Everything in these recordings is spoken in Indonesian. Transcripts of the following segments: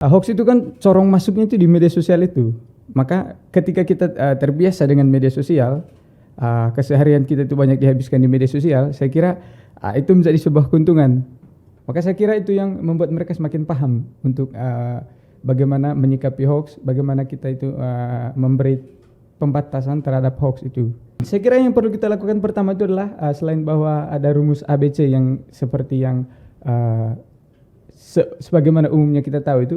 Hoax itu kan corong masuknya itu di media sosial itu. Maka ketika kita terbiasa dengan media sosial, keseharian kita itu banyak dihabiskan di media sosial, saya kira itu menjadi sebuah keuntungan. Maka saya kira itu yang membuat mereka semakin paham untuk bagaimana menyikapi hoax, bagaimana kita itu memberi pembatasan terhadap hoax itu. Saya kira yang perlu kita lakukan pertama itu adalah selain bahwa ada rumus ABC yang seperti yang sebagaimana umumnya kita tahu itu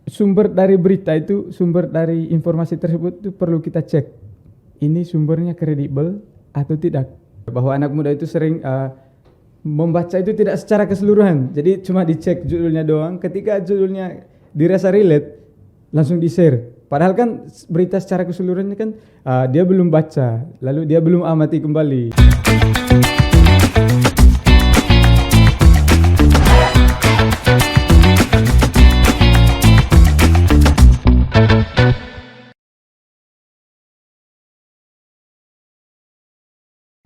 sumber dari berita itu, sumber dari informasi tersebut itu perlu kita cek. Ini sumbernya kredibel atau tidak. Bahwa anak muda itu sering membaca itu tidak secara keseluruhan. Jadi cuma dicek judulnya doang. Ketika judulnya dirasa relate, langsung di-share. Padahal kan berita secara keseluruhannya kan dia belum baca, lalu dia belum amati kembali.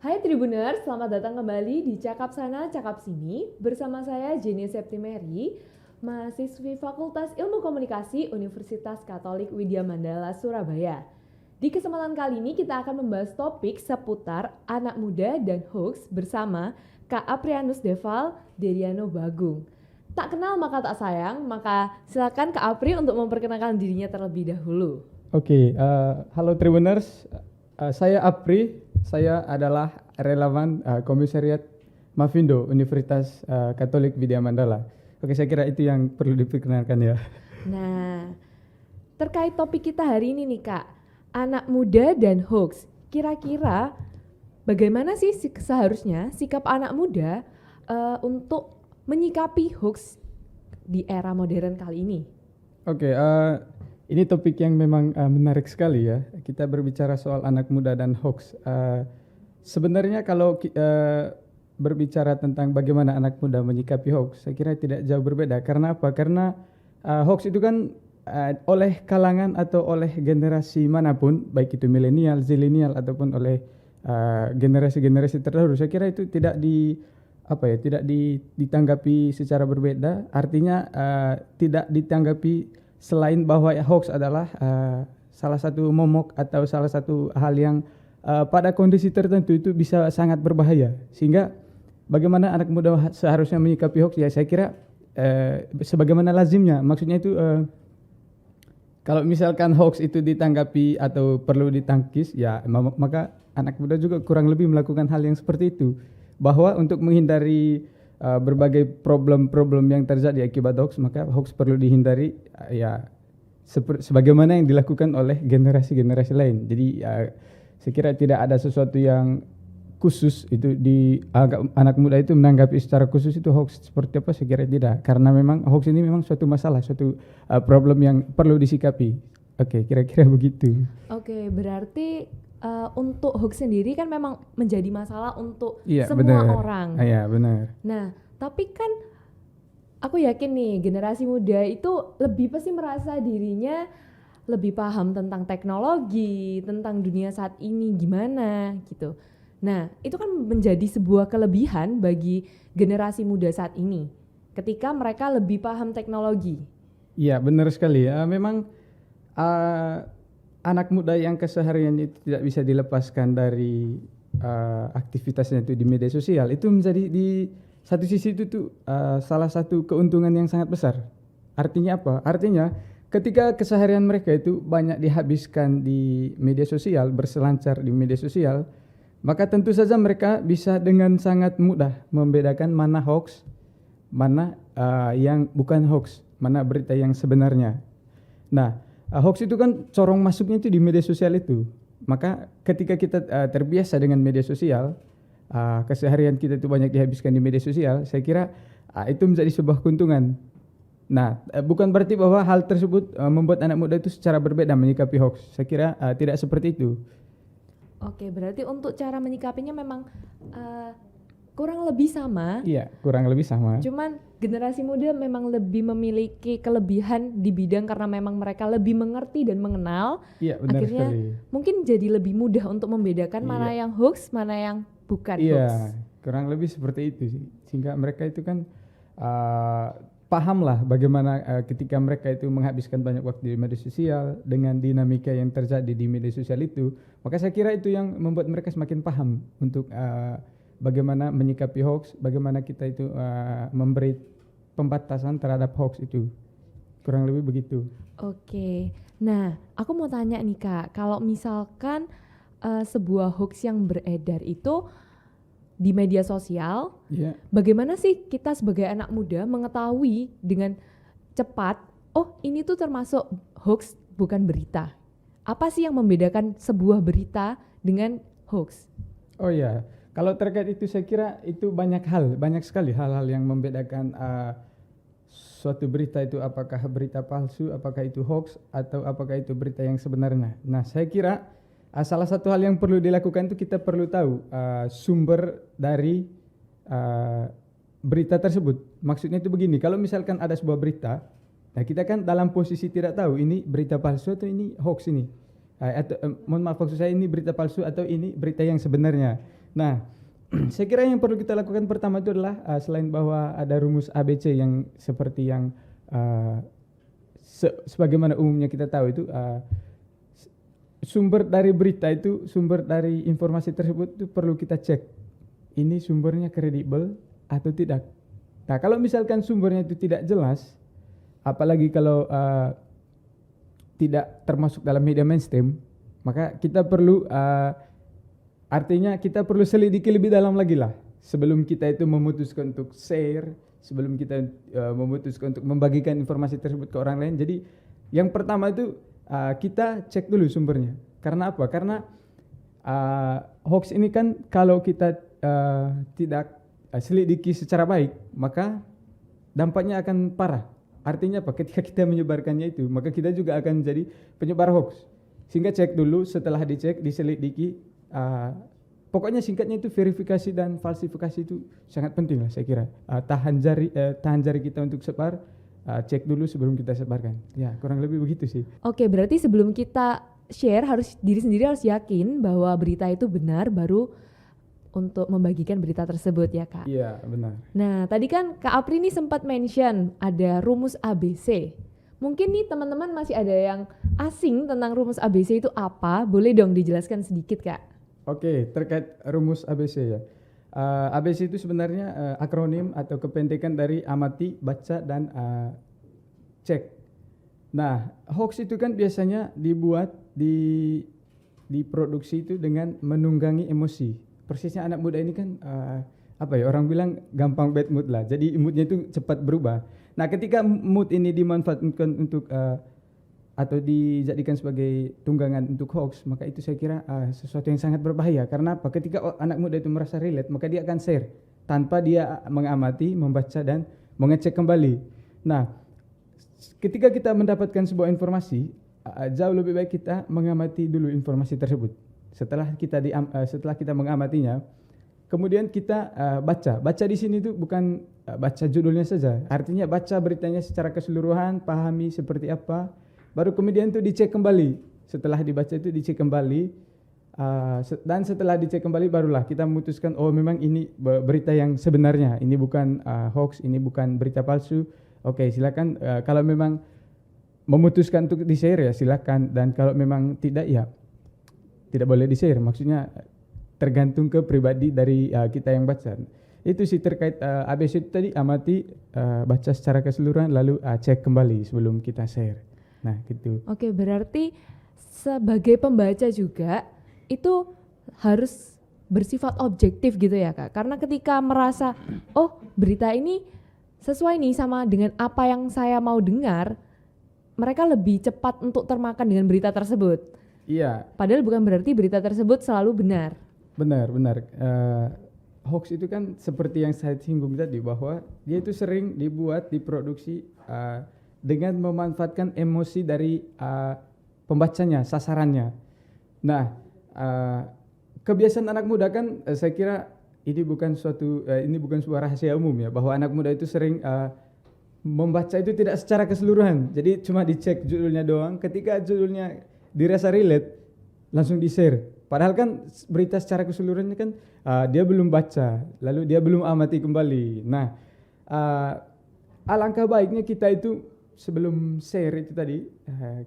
Hai Tribuners, selamat datang kembali di Cakap Sana, Cakap Sini bersama saya Jenny Septimeri, mahasiswi Fakultas Ilmu Komunikasi Universitas Katolik Widya Mandala, Surabaya. Di kesempatan kali ini kita akan membahas topik seputar anak muda dan hoax bersama Kak Aprianus Deval Deriano Bagung. Tak kenal maka tak sayang, maka silakan Kak Apri untuk memperkenalkan dirinya terlebih dahulu. Oke, halo Tribuners, saya Apri. Saya adalah relawan Komisariat Mafindo Universitas Katolik Widya Mandala. Oke, saya kira itu yang perlu diperkenalkan ya. Nah, terkait topik kita hari ini nih Kak, anak muda dan hoax. Kira-kira bagaimana sih seharusnya sikap anak muda untuk menyikapi hoax di era modern kali ini? Oke, ini topik yang memang menarik sekali ya. Kita berbicara soal anak muda dan hoax. Sebenarnya kalau berbicara tentang bagaimana anak muda menyikapi hoax, saya kira tidak jauh berbeda. Karena apa? Karena hoax itu kan oleh kalangan atau oleh generasi manapun, baik itu milenial, zilenial ataupun oleh generasi-generasi terdahulu, saya kira itu tidak ditanggapi secara berbeda. Artinya tidak ditanggapi selain bahwa hoax adalah salah satu momok atau salah satu hal yang pada kondisi tertentu itu bisa sangat berbahaya. Sehingga bagaimana anak muda seharusnya menyikapi hoax, ya saya kira sebagaimana lazimnya. Maksudnya itu kalau misalkan hoax itu ditanggapi atau perlu ditangkis, ya maka anak muda juga kurang lebih melakukan hal yang seperti itu. Bahwa untuk menghindari berbagai problem-problem yang terjadi akibat hoax, maka hoax perlu dihindari ya sebagaimana yang dilakukan oleh generasi-generasi lain. Jadi saya kira tidak ada sesuatu yang khusus itu di anak muda itu menanggapi secara khusus itu hoax seperti apa, saya kira tidak. Karena memang hoax ini memang suatu masalah, suatu problem yang perlu disikapi. Oke, kira-kira begitu. Oke, berarti untuk hoax sendiri kan memang menjadi masalah untuk semua benar. orang. Iya, benar. Nah, tapi kan aku yakin nih generasi muda itu lebih pasti merasa dirinya lebih paham tentang teknologi, tentang dunia saat ini gimana gitu. Nah, itu kan menjadi sebuah kelebihan bagi generasi muda saat ini ketika mereka lebih paham teknologi. Iya, benar sekali ya. Memang anak muda yang kesehariannya itu tidak bisa dilepaskan dari aktivitasnya itu di media sosial, itu menjadi di satu sisi itu tuh salah satu keuntungan yang sangat besar. Artinya apa? Artinya ketika keseharian mereka itu banyak dihabiskan di media sosial, berselancar di media sosial, maka tentu saja mereka bisa dengan sangat mudah membedakan mana hoax, mana yang bukan hoax, mana berita yang sebenarnya. Nah, hoax itu kan corong masuknya itu di media sosial itu. Maka ketika kita terbiasa dengan media sosial, keseharian kita itu banyak dihabiskan di media sosial, saya kira itu menjadi sebuah keuntungan. Nah, bukan berarti bahwa hal tersebut membuat anak muda itu secara berbeda menyikapi hoax. Saya kira tidak seperti itu. Oke, berarti untuk cara menyikapinya memang kurang lebih sama. Iya, kurang lebih sama. Cuman generasi muda memang lebih memiliki kelebihan di bidang karena memang mereka lebih mengerti dan mengenal. Iya, benar akhirnya sekali. mungkin jadi lebih mudah untuk membedakan mana yang hoax, mana yang bukan hoax. Iya, kurang lebih seperti itu sih. Sehingga mereka itu kan pahamlah bagaimana ketika mereka itu menghabiskan banyak waktu di media sosial dengan dinamika yang terjadi di media sosial itu, maka saya kira itu yang membuat mereka semakin paham untuk bagaimana menyikapi hoax, bagaimana kita itu memberi pembatasan terhadap hoax itu. Kurang lebih begitu. Oke, nah aku mau tanya nih Kak, kalau misalkan sebuah hoax yang beredar itu di media sosial, bagaimana sih kita sebagai anak muda mengetahui dengan cepat, oh ini tuh termasuk hoax bukan berita? Apa sih yang membedakan sebuah berita dengan hoax? Oh ya, kalau terkait itu saya kira itu banyak sekali hal-hal yang membedakan suatu berita itu apakah berita palsu, apakah itu hoax, atau apakah itu berita yang sebenarnya. Nah saya kira salah satu hal yang perlu dilakukan itu kita perlu tahu sumber dari berita tersebut. Maksudnya itu begini, kalau misalkan ada sebuah berita, nah kita kan dalam posisi tidak tahu ini berita palsu atau ini hoax ini. Mohon maaf maksud saya ini berita palsu atau ini berita yang sebenarnya. Nah saya kira yang perlu kita lakukan pertama itu adalah selain bahwa ada rumus ABC yang seperti yang sebagaimana umumnya kita tahu itu sumber dari berita itu, sumber dari informasi tersebut itu perlu kita cek. Ini sumbernya kredibel atau tidak. Nah kalau misalkan sumbernya itu tidak jelas, apalagi kalau tidak termasuk dalam media mainstream, maka kita perlu artinya kita perlu selidiki lebih dalam lagi lah. Sebelum kita itu memutuskan untuk share, sebelum kita memutuskan untuk membagikan informasi tersebut ke orang lain. Jadi yang pertama itu kita cek dulu sumbernya. Karena apa? Karena hoax ini kan kalau kita tidak selidiki secara baik, maka dampaknya akan parah. Artinya apa? Ketika kita menyebarkannya itu, maka kita juga akan jadi penyebar hoax. Sehingga cek dulu, setelah dicek, diselidiki, pokoknya singkatnya itu verifikasi dan falsifikasi itu sangat penting lah saya kira. Tahan jari kita untuk sebar, cek dulu sebelum kita sebarkan. Ya, kurang lebih begitu sih. Oke, berarti sebelum kita share diri sendiri harus yakin bahwa berita itu benar baru untuk membagikan berita tersebut ya Kak. Iya, benar. Nah, tadi kan Kak Apri nih sempat mention ada rumus ABC. Mungkin nih teman-teman masih ada yang asing tentang rumus ABC itu apa? Boleh dong dijelaskan sedikit Kak? Oke, terkait rumus ABC ya. ABC itu sebenarnya akronim atau kependekan dari amati, baca, dan cek. Nah, hoax itu kan biasanya dibuat, diproduksi itu dengan menunggangi emosi. Persisnya anak muda ini kan orang bilang gampang bad mood lah. Jadi moodnya itu cepat berubah. Nah, ketika mood ini dimanfaatkan untuk atau dijadikan sebagai tunggangan untuk hoax, maka itu saya kira sesuatu yang sangat berbahaya. Karena apa? Ketika anak muda itu merasa relate, maka dia akan share tanpa dia mengamati, membaca, dan mengecek kembali. Nah, ketika kita mendapatkan sebuah informasi, jauh lebih baik kita mengamati dulu informasi tersebut. Setelah kita mengamatinya, kemudian kita baca. Baca di sini itu bukan baca judulnya saja. Artinya baca beritanya secara keseluruhan, pahami seperti apa. Baru kemudian itu dicek kembali. Setelah dibaca itu dicek kembali. Dan setelah dicek kembali barulah kita memutuskan, oh memang ini berita yang sebenarnya. Ini bukan hoax, ini bukan berita palsu. Oke, silakan. Kalau memang memutuskan untuk di-share ya silakan. Dan kalau memang tidak ya tidak boleh di-share. Maksudnya tergantung ke pribadi dari kita yang baca. Itu sih terkait ABC itu tadi, amati, baca secara keseluruhan, lalu cek kembali sebelum kita share. Nah gitu. Oke, berarti sebagai pembaca juga itu harus bersifat objektif gitu ya Kak. Karena ketika merasa, oh berita ini sesuai nih sama dengan apa yang saya mau dengar, mereka lebih cepat untuk termakan dengan berita tersebut. Iya. Padahal bukan berarti berita tersebut selalu benar. Benar. Hoax itu kan seperti yang saya singgung tadi, bahwa dia itu sering dibuat, diproduksi dengan memanfaatkan emosi dari pembacanya, sasarannya. Nah, kebiasaan anak muda kan saya kira ini bukan sebuah rahasia umum ya, bahwa anak muda itu sering membaca itu tidak secara keseluruhan. Jadi cuma dicek judulnya doang, ketika judulnya dirasa relate langsung di-share. Padahal kan berita secara keseluruhannya kan dia belum baca, lalu dia belum amati kembali. Nah, alangkah baiknya kita itu sebelum share itu tadi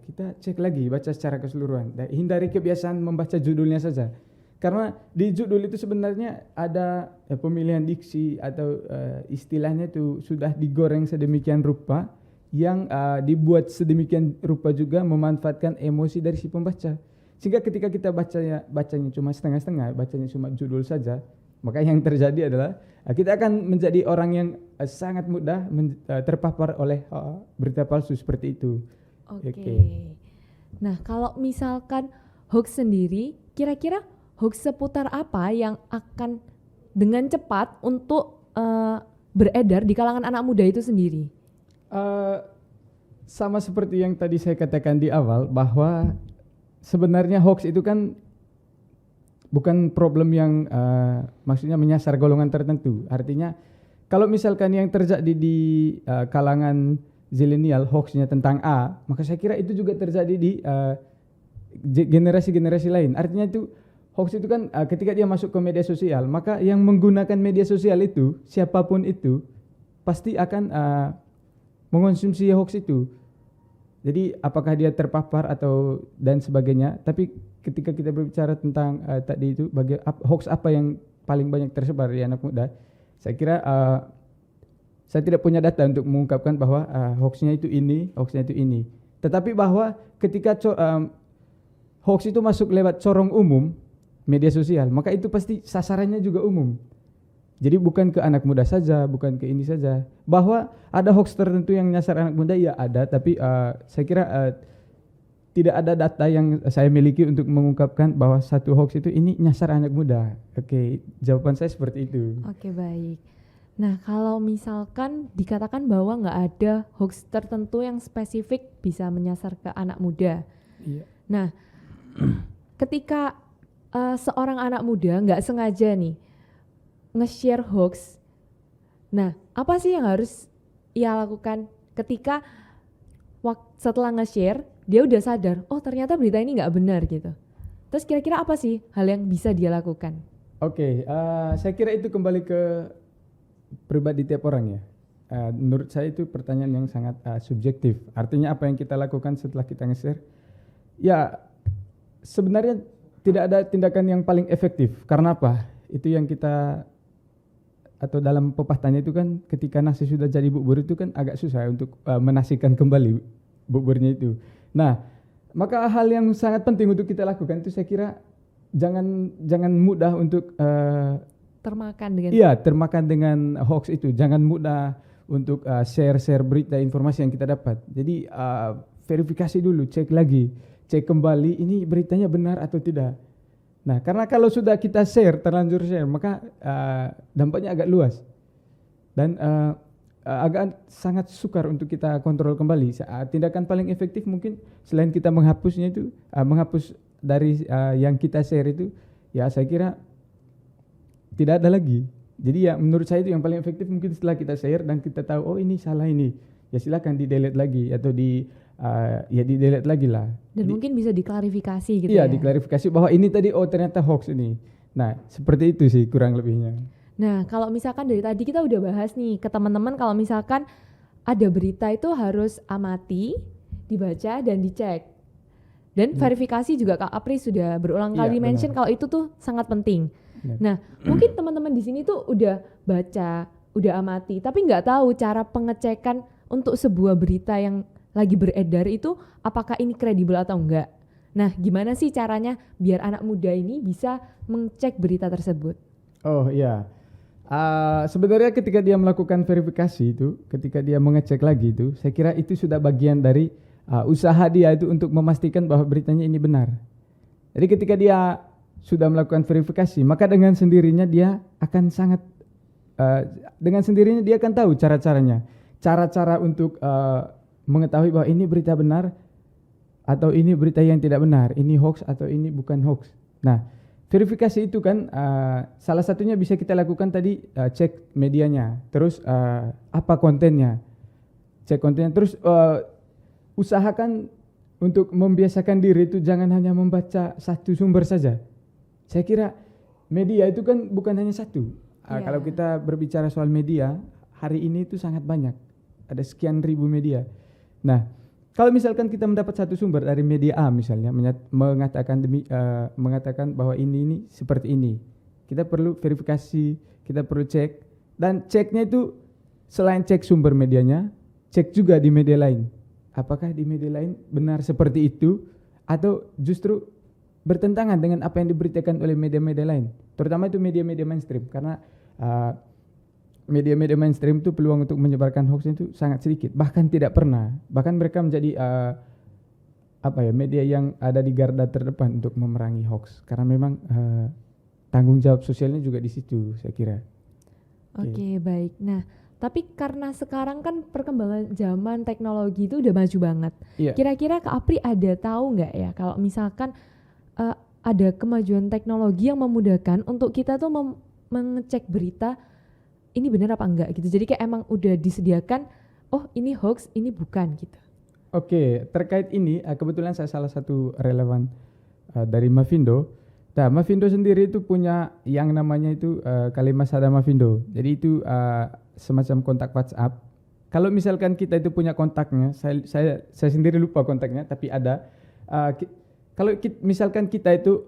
kita cek lagi, baca secara keseluruhan. Dan hindari kebiasaan membaca judulnya saja. Karena di judul itu sebenarnya ada pemilihan diksi atau istilahnya itu sudah digoreng sedemikian rupa yang dibuat sedemikian rupa juga memanfaatkan emosi dari si pembaca. Sehingga ketika kita bacanya cuma setengah-setengah, bacanya cuma judul saja, maka yang terjadi adalah kita akan menjadi orang yang sangat mudah terpapar oleh berita palsu seperti itu. Oke. Nah, kalau misalkan hoax sendiri, kira-kira hoax seputar apa yang akan dengan cepat untuk beredar di kalangan anak muda itu sendiri? Sama seperti yang tadi saya katakan di awal, bahwa sebenarnya hoax itu kan bukan problem yang maksudnya menyasar golongan tertentu. Artinya kalau misalkan yang terjadi di kalangan zilenial hoaxnya tentang A, maka saya kira itu juga terjadi di generasi-generasi lain. Artinya itu hoax itu kan ketika dia masuk ke media sosial, maka yang menggunakan media sosial itu, siapapun itu, pasti akan mengonsumsi hoax itu. Jadi apakah dia terpapar atau dan sebagainya. Tapi ketika kita berbicara tentang tadi itu, hoax apa yang paling banyak tersebar di anak muda, saya kira saya tidak punya data untuk mengungkapkan bahwa hoaxnya itu ini, hoaxnya itu ini. Tetapi bahwa ketika hoax itu masuk lewat corong umum, media sosial, maka itu pasti sasarannya juga umum. Jadi bukan ke anak muda saja, bukan ke ini saja. Bahwa ada hoax tertentu yang nyasar anak muda, ya ada, tapi saya kira tidak ada data yang saya miliki untuk mengungkapkan bahwa satu hoax itu ini nyasar anak muda. Oke, jawaban saya seperti itu. Oke, baik. Nah, kalau misalkan dikatakan bahwa nggak ada hoax tertentu yang spesifik bisa menyasar ke anak muda. Iya. Nah, ketika seorang anak muda nggak sengaja nih nge-share hoax, nah apa sih yang harus ia lakukan ketika setelah nge-share dia udah sadar, oh ternyata berita ini nggak benar gitu. Terus kira-kira apa sih hal yang bisa dia lakukan? Oke, saya kira itu kembali ke pribadi tiap orang ya. Menurut saya itu pertanyaan yang sangat subjektif. Artinya apa yang kita lakukan setelah kita nge-share? Ya sebenarnya tidak ada tindakan yang paling efektif. Karena apa? Itu yang kita, atau dalam pepatahnya itu kan, ketika nasi sudah jadi bubur itu kan agak susah untuk menasikan kembali buburnya itu. Nah, maka hal yang sangat penting untuk kita lakukan itu saya kira jangan mudah untuk termakan dengan hoax itu. Jangan mudah untuk share berita informasi yang kita dapat. Jadi verifikasi dulu, cek lagi, cek kembali ini beritanya benar atau tidak. Nah, karena kalau sudah kita terlanjur share, maka dampaknya agak luas dan agak sangat sukar untuk kita kontrol kembali. Tindakan paling efektif mungkin selain kita menghapusnya itu, menghapus dari yang kita share itu, ya saya kira tidak ada lagi. Jadi ya menurut saya itu yang paling efektif mungkin setelah kita share dan kita tahu, oh ini salah ini, ya silakan di-delete lagi atau di-delete lagi lah. Dan mungkin bisa diklarifikasi gitu ya. ya. Iya, diklarifikasi bahwa ini tadi ternyata hoax ini. Nah, seperti itu sih kurang lebihnya. Nah, kalau misalkan dari tadi kita udah bahas nih ke teman-teman, kalau misalkan ada berita itu harus amati, dibaca dan dicek. Dan verifikasi juga Kak Apri sudah berulang kali mention kalau itu tuh sangat penting. Nah, mungkin teman-teman di sini tuh udah baca, udah amati, tapi nggak tahu cara pengecekan untuk sebuah berita yang lagi beredar itu apakah ini kredibel atau enggak. Nah, gimana sih caranya biar anak muda ini bisa mengecek berita tersebut? Oh iya, sebenarnya ketika dia melakukan verifikasi itu, ketika dia mengecek lagi itu, saya kira itu sudah bagian dari usaha dia itu untuk memastikan bahwa beritanya ini benar. Jadi ketika dia sudah melakukan verifikasi, maka dengan sendirinya dia akan dengan sendirinya dia akan tahu cara-cara untuk mengetahui bahwa ini berita benar atau ini berita yang tidak benar, ini hoax atau ini bukan hoax. Nah, verifikasi itu kan salah satunya bisa kita lakukan tadi, cek medianya, terus apa kontennya, cek kontennya, terus usahakan untuk membiasakan diri itu jangan hanya membaca satu sumber saja. Saya kira media itu kan bukan hanya satu. Kalau kita berbicara soal media, hari ini itu sangat banyak. ada sekian ribu media. Nah, kalau misalkan kita mendapat satu sumber dari media A misalnya mengatakan bahwa ini seperti ini, kita perlu verifikasi, kita perlu cek, dan ceknya itu selain cek sumber medianya, cek juga di media lain. Apakah di media lain benar seperti itu atau justru bertentangan dengan apa yang diberitakan oleh media-media lain, terutama itu media-media mainstream, karena media-media mainstream itu peluang untuk menyebarkan hoax itu sangat sedikit, bahkan tidak pernah. Bahkan mereka menjadi media yang ada di garda terdepan untuk memerangi hoax, karena memang tanggung jawab sosialnya juga di situ, saya kira. Oke, baik. Nah, tapi karena sekarang kan perkembangan zaman teknologi itu udah maju banget. Iya. Kira-kira Kak Apri ada tahu nggak ya kalau misalkan ada kemajuan teknologi yang memudahkan untuk kita tuh mengecek berita ini benar apa enggak gitu. Jadi kayak emang udah disediakan, oh ini hoax, ini bukan gitu. Oke, terkait ini kebetulan saya salah satu relawan dari Mavindo. Nah, Mavindo sendiri itu punya yang namanya itu Kalimasada Mavindo. Jadi itu semacam kontak WhatsApp. Kalau misalkan kita itu punya kontaknya, saya sendiri lupa kontaknya, tapi ada. Kalau misalkan kita itu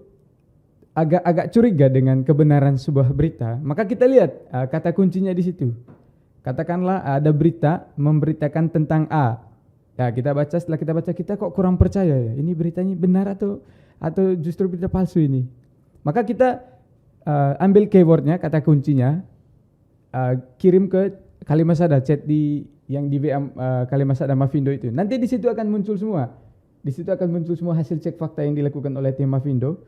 agak curiga dengan kebenaran sebuah berita, maka kita lihat kata kuncinya di situ. Katakanlah ada berita memberitakan tentang A. Ya, kita baca, setelah kita baca kita kok kurang percaya ya. Ini beritanya benar atau justru berita palsu ini. Maka kita ambil keywordnya, kata kuncinya, kirim ke Kalimasada, chat yang di WA Kalimasada Mavindo itu. Nanti di situ akan muncul semua. Di situ akan muncul semua hasil cek fakta yang dilakukan oleh tim Mavindo.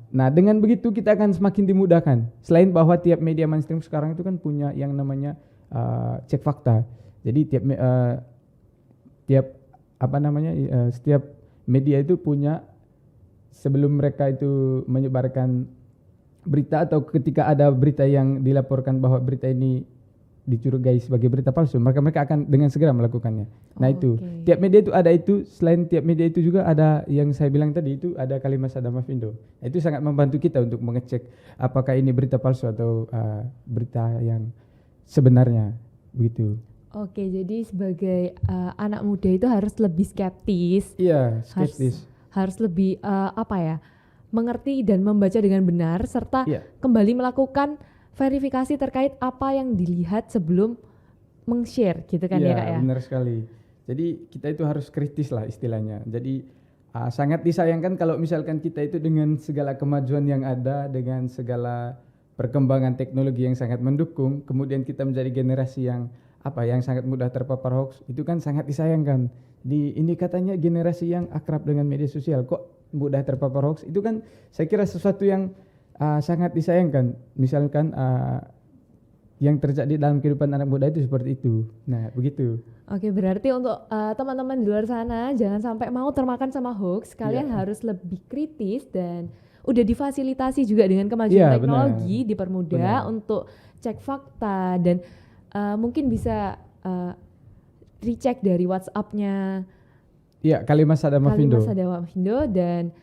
Nah, dengan begitu kita akan semakin dimudahkan. Selain bahwa tiap media mainstream sekarang itu kan punya yang namanya cek fakta. Jadi setiap media itu punya, sebelum mereka itu menyebarkan berita atau ketika ada berita yang dilaporkan bahwa berita ini dicurigai sebagai berita palsu, mereka akan dengan segera melakukannya. Nah, itu tiap media itu ada itu. Selain tiap media itu juga ada yang saya bilang tadi itu ada Kalimasada Mavindo. Nah, itu sangat membantu kita untuk mengecek apakah ini berita palsu atau berita yang sebenarnya begitu. Oke, jadi sebagai anak muda itu harus lebih skeptis. Iya, skeptis. Harus lebih mengerti dan membaca dengan benar, serta kembali melakukan verifikasi terkait apa yang dilihat sebelum meng-share gitu kan ya Kak ya? Iya, benar sekali. Jadi kita itu harus kritis lah istilahnya. Jadi sangat disayangkan kalau misalkan kita itu dengan segala kemajuan yang ada, dengan segala perkembangan teknologi yang sangat mendukung, kemudian kita menjadi generasi yang sangat mudah terpapar hoax, itu kan sangat disayangkan. Ini katanya generasi yang akrab dengan media sosial, kok mudah terpapar hoax? Itu kan saya kira sesuatu yang sangat disayangkan. Misalkan yang terjadi dalam kehidupan anak muda itu seperti itu. Nah, begitu. Oke, berarti untuk teman-teman di luar sana jangan sampai mau termakan sama hoax. Kalian harus lebih kritis dan udah difasilitasi juga dengan kemajuan teknologi, dipermudah untuk cek fakta dan mungkin bisa recheck dari WhatsApp-nya. Iya, Kalimasada Mavindo. Dan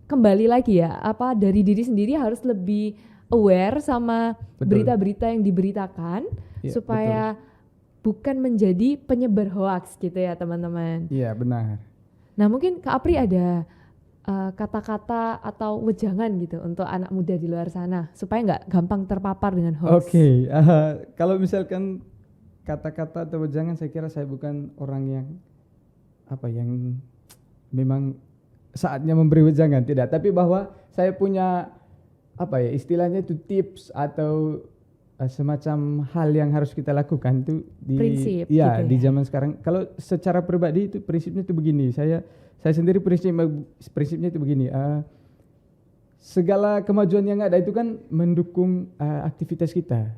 kembali lagi ya, dari diri sendiri harus lebih aware sama berita-berita yang diberitakan supaya bukan menjadi penyebar hoax gitu ya teman-teman. Iya, benar. Nah, mungkin Kak Apri ada kata-kata atau wejangan gitu untuk anak muda di luar sana supaya nggak gampang terpapar dengan hoax. Oke, kalau misalkan kata-kata atau wejangan, saya kira saya bukan orang yang memang saatnya memberi wejangan, tidak, tapi bahwa saya punya istilahnya itu tips atau semacam hal yang harus kita lakukan itu prinsip di zaman sekarang. Kalau secara pribadi itu prinsipnya itu begini, saya sendiri prinsipnya itu begini, segala kemajuan yang ada itu kan mendukung aktivitas kita,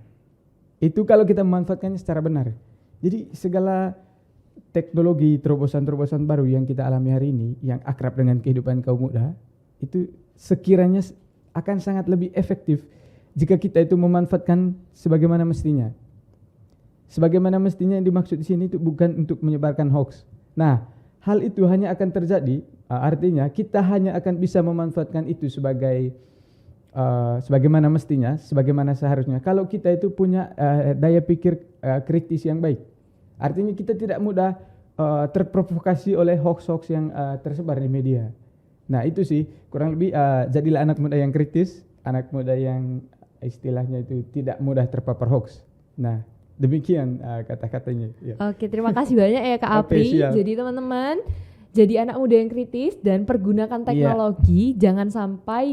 itu kalau kita memanfaatkannya secara benar. Jadi segala teknologi, terobosan-terobosan baru yang kita alami hari ini, yang akrab dengan kehidupan kaum muda, itu sekiranya akan sangat lebih efektif jika kita itu memanfaatkan sebagaimana mestinya. Sebagaimana mestinya yang dimaksud di sini itu bukan untuk menyebarkan hoax. Nah, hal itu hanya akan terjadi, artinya kita hanya akan bisa memanfaatkan itu sebagaimana mestinya, sebagaimana seharusnya, kalau kita itu punya daya pikir kritis yang baik. Artinya kita tidak mudah terprovokasi oleh hoax-hoax yang tersebar di media. Nah itu sih kurang lebih jadilah anak muda yang kritis, anak muda yang istilahnya itu tidak mudah terpapar hoax. Nah demikian kata-katanya. Ya. Oke, terima kasih banyak ya Kak Oke, Apri. siap. Jadi teman-teman, jadi anak muda yang kritis dan pergunakan teknologi, jangan sampai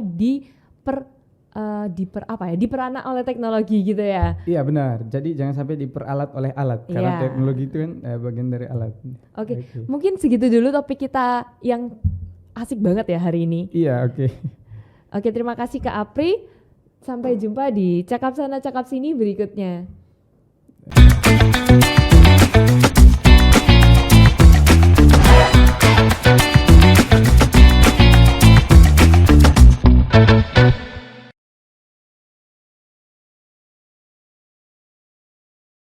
diperanak oleh teknologi gitu ya. Iya benar. Jadi jangan sampai diperalat oleh alat karena Iya. teknologi itu kan bagian dari alat. Oke, mungkin segitu dulu topik kita yang asik banget ya hari ini. Iya, oke. Oke, terima kasih Kak Apri. Sampai jumpa di Cakap Sana Cakap Sini berikutnya.